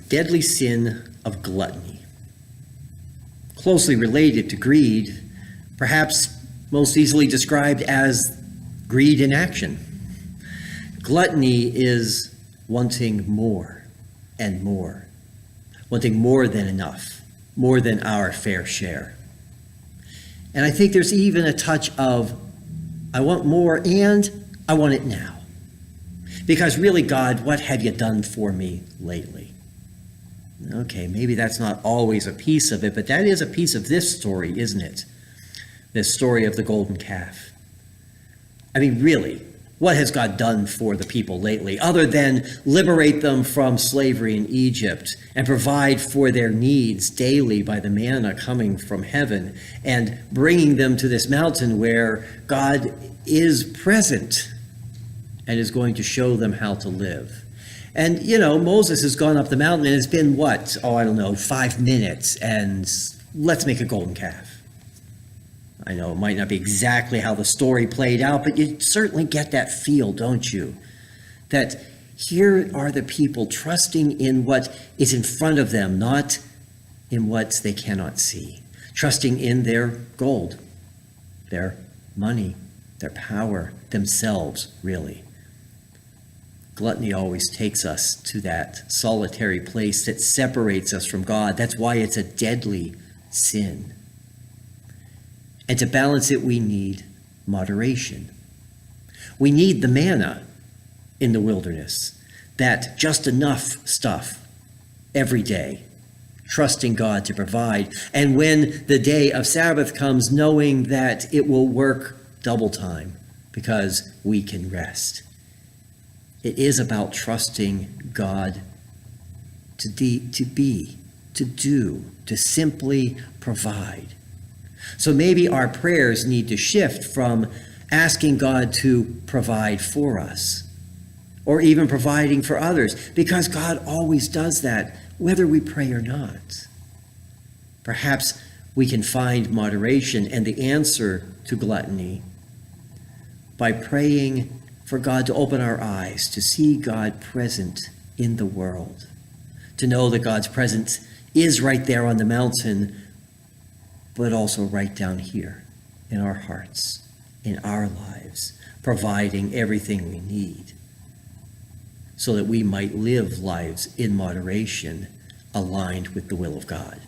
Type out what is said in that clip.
deadly sin of gluttony. Closely related to greed, perhaps most easily described as greed in action. Gluttony is wanting more and more, wanting more than enough, more than our fair share. And I think there's even a touch of, I want more and I want it now. Because really, God, what have you done for me lately? Okay, maybe that's not always a piece of it, but that is a piece of this story, isn't it? This story of the golden calf. I mean, really, what has God done for the people lately, other than liberate them from slavery in Egypt and provide for their needs daily by the manna coming from heaven and bringing them to this mountain where God is present and is going to show them how to live? And, Moses has gone up the mountain and it's been 5 minutes, and let's make a golden calf. I know it might not be exactly how the story played out, but you certainly get that feel, don't you? That here are the people trusting in what is in front of them, not in what they cannot see. Trusting in their gold, their money, their power, themselves, really. Gluttony always takes us to that solitary place that separates us from God. That's why it's a deadly sin. And to balance it, we need moderation. We need the manna in the wilderness, that just enough stuff every day, trusting God to provide. And when the day of Sabbath comes, knowing that it will work double time because we can rest. It is about trusting God to be, to do, to simply provide. So maybe our prayers need to shift from asking God to provide for us or even providing for others, because God always does that, whether we pray or not. Perhaps we can find moderation and the answer to gluttony by praying for God to open our eyes to see God present in the world, to know that God's presence is right there on the mountain, but also right down here in our hearts, in our lives, providing everything we need so that we might live lives in moderation aligned with the will of God.